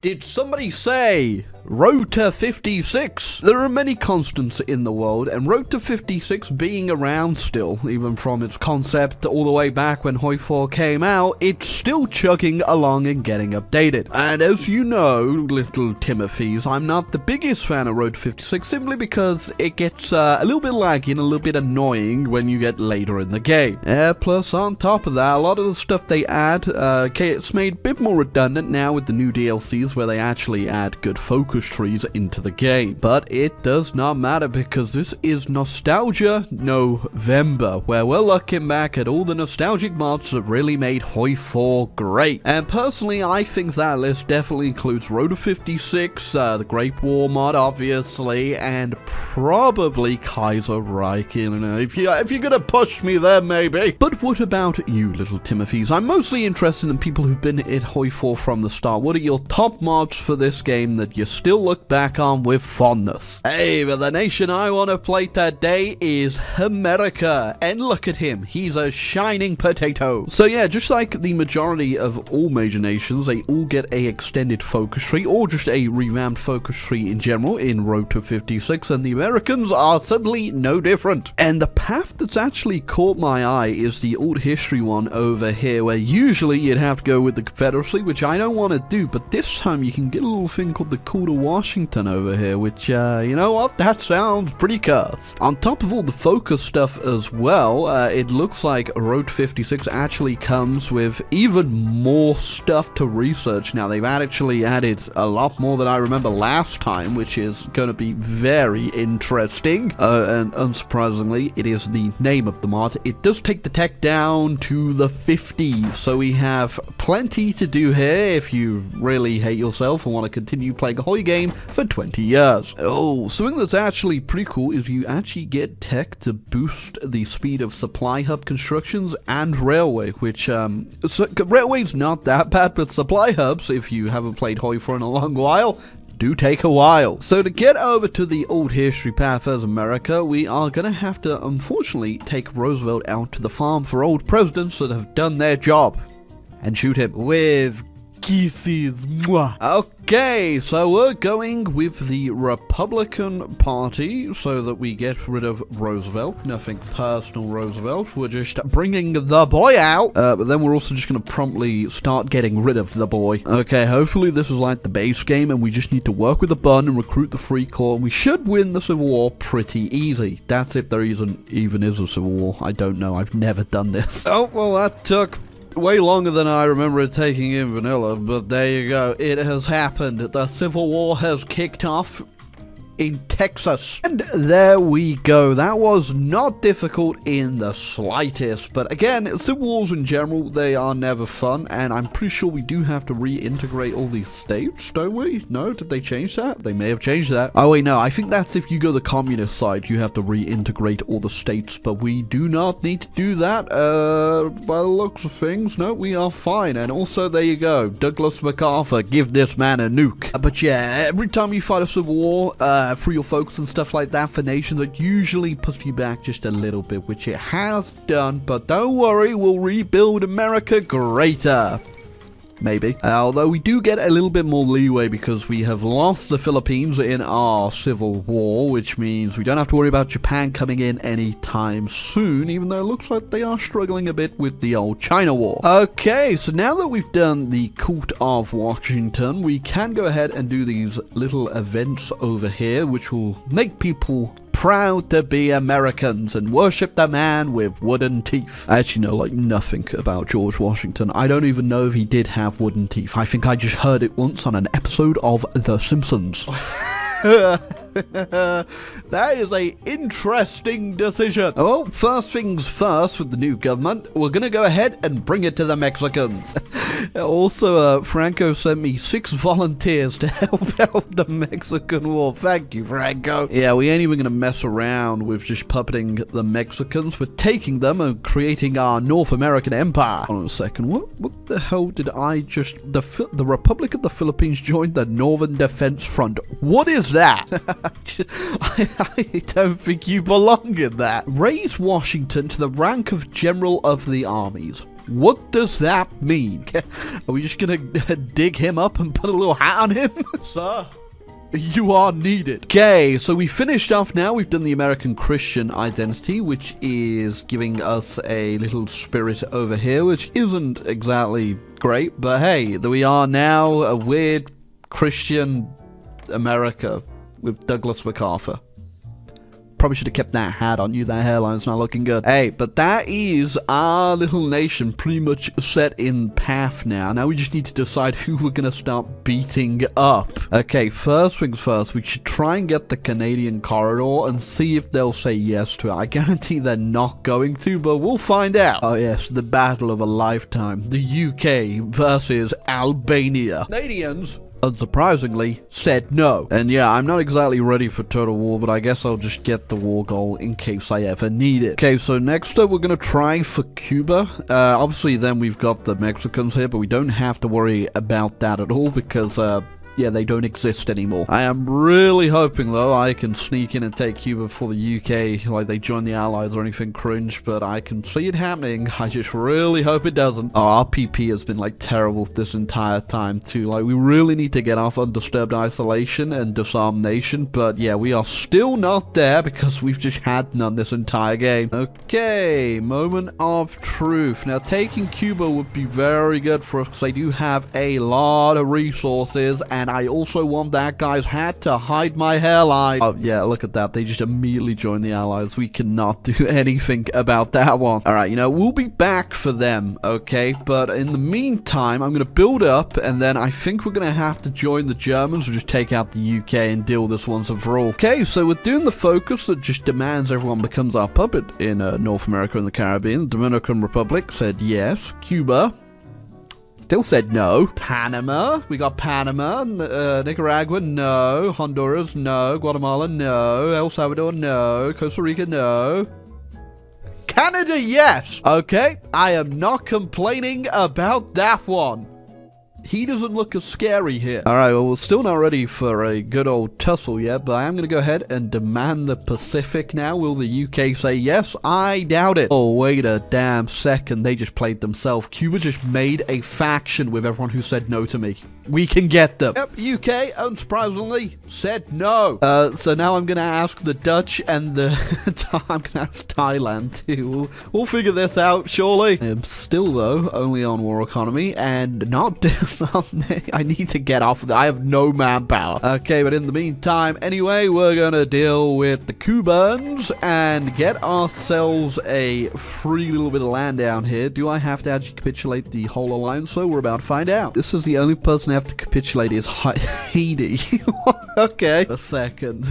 Did somebody say Road to 56? There are many constants in the world, and Road to 56 being around still, even from its concept all the way back when Hoi 4 came out, it's still chugging along and getting updated. And as you know, little Timothy's, I'm not the biggest fan of Road to 56 simply because it gets a little bit laggy and a little bit annoying when you get later in the game. Plus on top of that, a lot of the stuff they add, it's made a bit more redundant now with the new DLCs where they actually add good focus trees into the game. But it does not matter because this is Nostalgia November, where we're looking back at all the nostalgic mods that really made Hoi 4 great. And personally, I think that list definitely includes Road to 56, the Great War mod obviously, and probably Kaiser Reich. You know, if you're gonna push me there, maybe. But what about you, little Timothy's? I'm mostly interested in people who've been at Hoi 4 from the start. What are your top mods for this game that you still look back on with fondness? Hey, but the nation I want to play today is America, and look at him, he's a shining potato. So yeah, just like the majority of all major nations, they all get a extended focus tree, or just a revamped focus tree in general in Road to 56, and the Americans are suddenly no different. And the path that's actually caught my eye is the old history one over here, where usually you'd have to go with the Confederacy, which I don't want to do, but this time you can get a little thing called the Call to Washington over here, which, you know what, that sounds pretty cursed. On top of all the focus stuff as well, it looks like Road 56 actually comes with even more stuff to research. Now, they've actually added a lot more than I remember last time, which is going to be very interesting. And unsurprisingly, it is the name of the mod. It does take the tech down to the 50s, so we have plenty to do here if you really hate yourself and want to continue playing a Hoi game for 20 years. Oh, something that's actually pretty cool is you actually get tech to boost the speed of supply hub constructions and railway, which, railway's not that bad, but supply hubs, if you haven't played Hoi for in a long while, do take a while. So to get over to the old history path as America, we are gonna have to unfortunately take Roosevelt out to the farm for old presidents that have done their job and shoot him with kisses. Mwah. Okay, so we're going with the Republican Party so that we get rid of Roosevelt. Nothing personal, Roosevelt. We're just bringing the boy out. But then we're also just going to promptly start getting rid of the boy. Okay, hopefully this is like the base game and we just need to work with the bun and recruit the Free Corps. We should win the Civil War pretty easy. That's if there even is a Civil War. I don't know. I've never done this. Oh, well, that took way longer than I remember it taking in vanilla, but there you go. It has happened. The Civil War has kicked off in Texas. And there we go. That was not difficult in the slightest. But again, Civil Wars in general, they are never fun. And I'm pretty sure we do have to reintegrate all these states, don't we? No? Did they change that? They may have changed that. Oh wait, no. I think that's if you go the communist side, you have to reintegrate all the states. But we do not need to do that. By the looks of things, no, we are fine. And also, there you go. Douglas MacArthur, give this man a nuke. But yeah, every time you fight a Civil War, for your focus and stuff like that for nations, that usually puts you back just a little bit, which it has done, but don't worry, we'll rebuild America greater. Maybe. Although we do get a little bit more leeway because we have lost the Philippines in our Civil War, which means we don't have to worry about Japan coming in anytime soon, even though it looks like they are struggling a bit with the old China War. Okay, so now that we've done the Court of Washington, we can go ahead and do these little events over here, which will make people proud to be Americans and worship the man with wooden teeth. I actually know like nothing about George Washington. I don't even know if he did have wooden teeth. I think I just heard it once on an episode of The Simpsons. That is a interesting decision. Oh, first things first with the new government, we're gonna go ahead and bring it to the Mexicans. Also, Franco sent me 6 volunteers to help out the Mexican War. Thank you, Franco. Yeah, we ain't even gonna mess around with just puppeting the Mexicans. We're taking them and creating our North American empire. Hold on a second, what the hell did I just... The Republic of the Philippines joined the Northern Defense Front. What is that? I don't think you belong in that. Raise Washington to the rank of General of the Armies. What does that mean? Are we just gonna dig him up and put a little hat on him? Sir, you are needed. Okay, so we finished off now. We've done the American Christian identity, which is giving us a little spirit over here, which isn't exactly great, but hey, we are now a weird Christian America with Douglas MacArthur. Probably should have kept that hat on you. That hairline's not looking good. Hey, but that is our little nation pretty much set in path now. Now we just need to decide who we're going to start beating up. Okay, first things first, we should try and get the Canadian corridor and see if they'll say yes to it. I guarantee they're not going to, but we'll find out. Oh yes, the battle of a lifetime. The UK versus Albania. Canadians, unsurprisingly, said no. And yeah, I'm not exactly ready for total war, but I guess I'll just get the war goal in case I ever need it. Okay, so next up, we're gonna try for Cuba. Obviously, then we've got the Mexicans here, but we don't have to worry about that at all because, yeah, they don't exist anymore. I am really hoping, though, I can sneak in and take Cuba before the UK, like they join the Allies or anything cringe, but I can see it happening. I just really hope it doesn't. Oh, our PP has been, like, terrible this entire time, too. Like, we really need to get off undisturbed isolation and disarm nation, but yeah, we are still not there because we've just had none this entire game. Okay, moment of truth. Now, taking Cuba would be very good for us because they do have a lot of resources, and I also want that guy's hat to hide my hairline. Oh, yeah, look at that. They just immediately joined the Allies. We cannot do anything about that one. All right, you know, we'll be back for them, okay? But in the meantime, I'm going to build up, and then I think we're going to have to join the Germans or just take out the UK and deal with this once and for all. Okay, so we're doing the focus that just demands everyone becomes our puppet in North America and the Caribbean. The Dominican Republic said yes. Cuba still said no. Panama, we got Panama. Nicaragua, no. Honduras, no. Guatemala, no. El Salvador, no. Costa Rica, no. Canada, yes. Okay, I am not complaining about that one. He doesn't look as scary here. Alright, well, we're still not ready for a good old tussle yet, but I am going to go ahead and demand the Pacific now. Will the UK say yes? I doubt it. Oh, wait a damn second. They just played themselves. Cuba just made a faction with everyone who said no to me. We can get them. Yep, UK, unsurprisingly, said no. So now I'm going to ask the Dutch and the... I'm going to ask Thailand, too. We'll figure this out, surely. I'm still, though, only on war economy and not disarming. I need to get off of that. I have no manpower. Okay, but in the meantime, anyway, we're going to deal with the Cubans and get ourselves a free little bit of land down here. Do I have to actually capitulate the whole alliance? So we're about to find out. This is the only person I have to capitulate is Haiti. Okay. A second.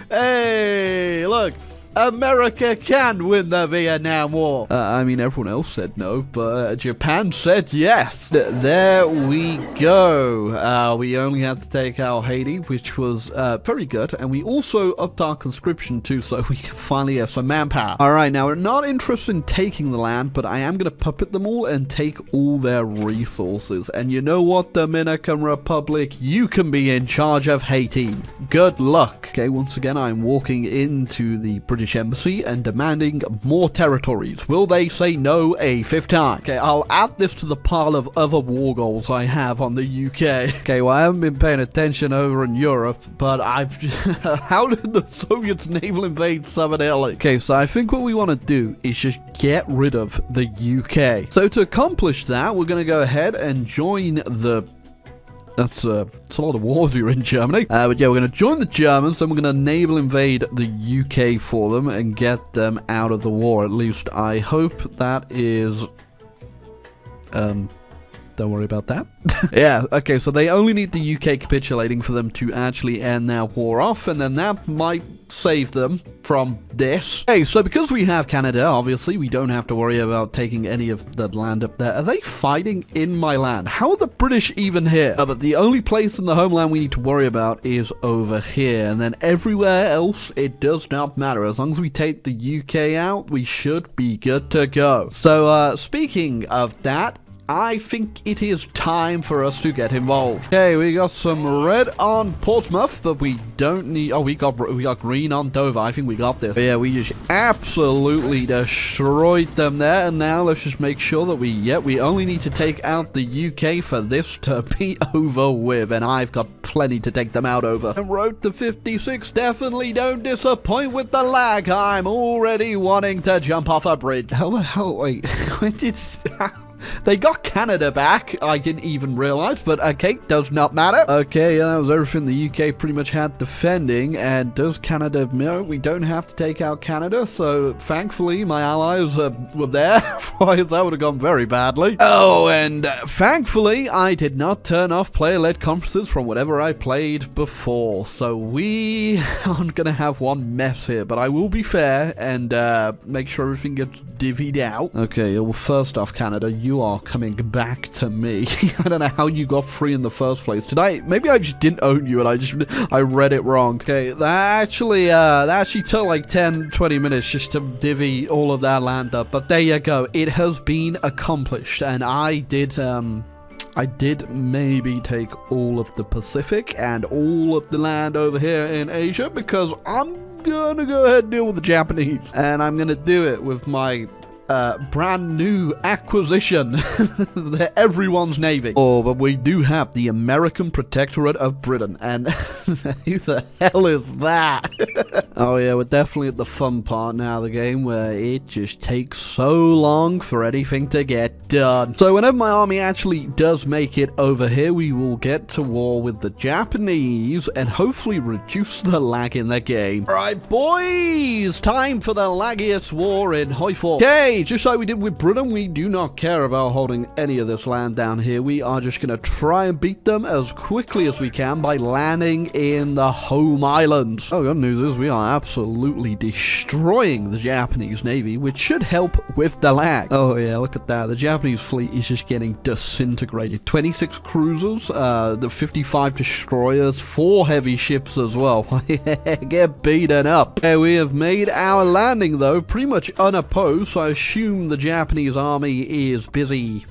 Hey, look. America can win the Vietnam War. I mean, everyone else said no, but Japan said yes. There we go. We only had to take out Haiti, which was very good. And we also upped our conscription too, so we can finally have some manpower. All right, now we're not interested in taking the land, but I am going to puppet them all and take all their resources. And you know what, Dominican Republic? You can be in charge of Haiti. Good luck. Okay, once again, I'm walking into the British Embassy and demanding more territories. Will they say no a fifth time? Okay, I'll add this to the pile of other war goals I have on the UK. Okay, well, I haven't been paying attention over in Europe, but I've... How did the Soviets naval invade Southern Italy? Okay, so I think what we want to do is just get rid of the UK. So to accomplish that, we're going to go ahead and join the... It's a lot of wars here in Germany. But yeah, we're going to join the Germans, and we're going to naval invade the UK for them and get them out of the war. At least I hope that is... Don't worry about that. Yeah, okay, so they only need the UK capitulating for them to actually end their war off, and then that might save them from this. Hey, so because we have Canada, obviously, we don't have to worry about taking any of the land up there. Are they fighting in my land? How are the British even here? But the only place in the homeland we need to worry about is over here, and then everywhere else, it does not matter. As long as we take the UK out, we should be good to go. So, speaking of that, I think it is time for us to get involved. Okay, we got some red on Portsmouth, but we don't need... Oh, we got green on Dover. I think we got this. But yeah, we just absolutely destroyed them there. And now let's just make sure that we only need to take out the UK for this to be over with. And I've got plenty to take them out over. And Road to 56, definitely don't disappoint with the lag. I'm already wanting to jump off a bridge. How the hell? Wait, when did... They got Canada back. I didn't even realize, but okay, does not matter. Okay, yeah, that was everything the UK pretty much had defending. And does Canada... No, we don't have to take out Canada, so thankfully my allies were there. Otherwise, that would have gone very badly. Oh, and thankfully, I did not turn off player-led conferences from whatever I played before. So we aren't going to have one mess here, but I will be fair and make sure everything gets divvied out. Okay, well, first off, Canada, you are coming back to me. I don't know how you got free in the first place. Maybe I just didn't own you and I read it wrong. Okay, that actually took like 10-20 minutes just to divvy all of that land up, but there you go. It has been accomplished, and I did maybe take all of the Pacific and all of the land over here in Asia, because I'm gonna go ahead and deal with the Japanese, and I'm gonna do it with my brand new acquisition. Everyone's navy. Oh, but we do have the American Protectorate of Britain, and who the hell is that? Oh yeah, we're definitely at the fun part now of the game, where it just takes so long for anything to get done. So whenever my army actually does make it over here, we will get to war with the Japanese and hopefully reduce the lag in the game. Alright boys, time for the laggiest war in Hoi-4. Okay, just like we did with Britain, we do not care about holding any of this land down here. We are just going to try and beat them as quickly as we can by landing in the home islands. Oh, good news is we are absolutely destroying the Japanese navy, which should help with the lag. Oh yeah, look at that. The Japanese fleet is just getting disintegrated. 26 cruisers, the 55 destroyers, 4 heavy ships as well. Get beaten up. Okay, we have made our landing though pretty much unopposed, so I assume the Japanese army is busy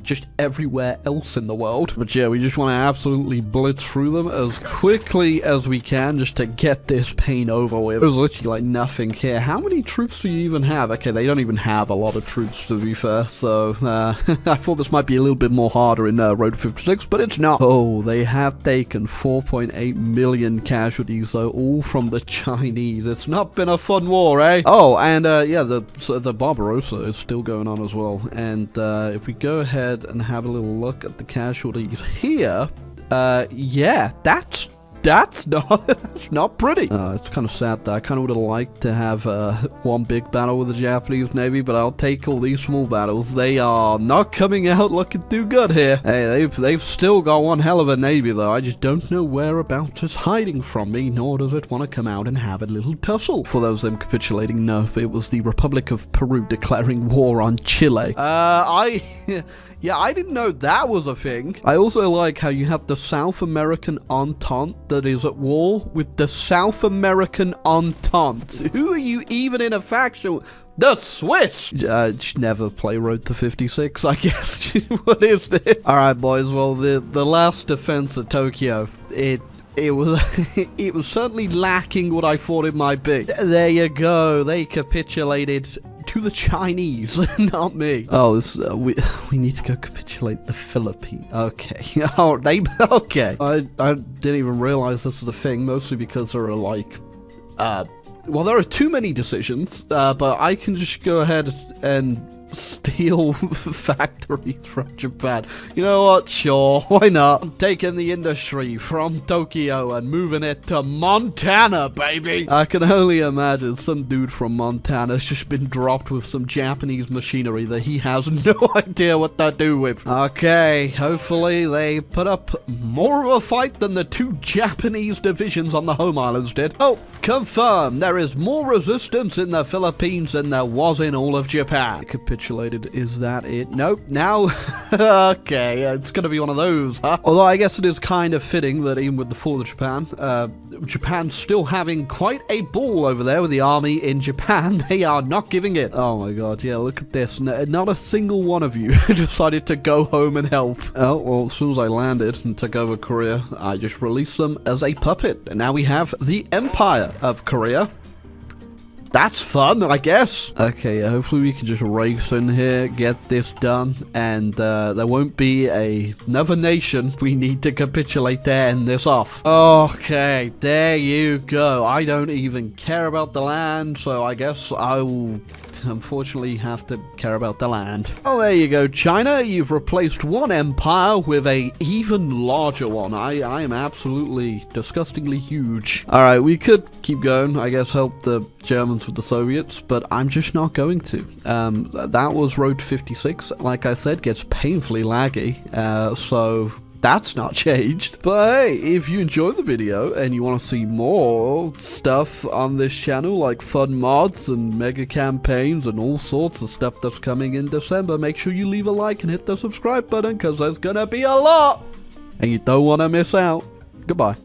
just everywhere else in the world. But yeah, we just want to absolutely blitz through them as quickly as we can just to get this pain over with. There's literally like nothing here. How many troops do you even have? Okay, they don't even have a lot of troops, to be fair, so I thought this might be a little bit more harder in Road 56, but it's not. Oh, they have taken 4.8 million casualties, though, all from the Chinese. It's not been a fun war, eh? Oh, and yeah, the Barbarossa is still going on as well, and if we go ahead and have a little look at the casualties here, yeah, that's not pretty. It's kind of sad that I kind of would have liked to have one big battle with the Japanese Navy, but I'll take all these small battles. They are not coming out looking too good here. Hey, they've still got one hell of a navy, though. I just don't know whereabouts it's hiding from me, nor does it want to come out and have a little tussle. For those of them capitulating, no, it was the Republic of Peru declaring war on Chile. Yeah, I didn't know that was a thing. I also like how you have the South American Entente that is at war with the South American Entente. Who are you even in a faction? The Swiss! Never play Road to 56, I guess. What is this? Alright, boys, well, the last defense of Tokyo, it was certainly lacking what I thought it might be. There you go. They capitulated to the Chinese, not me. Oh, we need to go capitulate the Philippines. Okay. Oh, okay. I didn't even realize this was a thing, mostly because there are like, well, there are too many decisions, but I can just go ahead and steel factories from Japan. You know what? Sure, why not? I'm taking the industry from Tokyo and moving it to Montana, baby. I can only imagine some dude from Montana's just been dropped with some Japanese machinery that he has no idea what to do with. Okay, hopefully they put up more of a fight than the 2 Japanese divisions on the home islands did. Oh, confirmed. There is more resistance in the Philippines than there was in all of Japan. capitulated. Is that it? Nope. Now, okay, it's gonna be one of those, huh? Although I guess it is kind of fitting that even with the fall of Japan, Japan's still having quite a ball over there with the army in Japan. They are not giving it. Oh my god, yeah, look at this. Not a single one of you decided to go home and help. Oh, well, as soon as I landed and took over Korea, I just released them as a puppet. And now we have the Empire of Korea. That's fun, I guess. Okay, hopefully we can just race in here, get this done, and there won't be another nation we need to capitulate to end this off. Okay, there you go. I don't even care about the land, so I guess I will unfortunately have to care about the land. Oh, there you go, China. You've replaced one empire with a even larger one. I am absolutely disgustingly huge. All right, we could keep going, I guess, help the Germans with the Soviets, but I'm just not going to. That was Road to 56. Like I said, gets painfully laggy, so that's not changed. But hey, if you enjoyed the video and you want to see more stuff on this channel, like fun mods and mega campaigns and all sorts of stuff that's coming in December, make sure you leave a like and hit the subscribe button, because there's gonna be a lot and you don't want to miss out. Goodbye.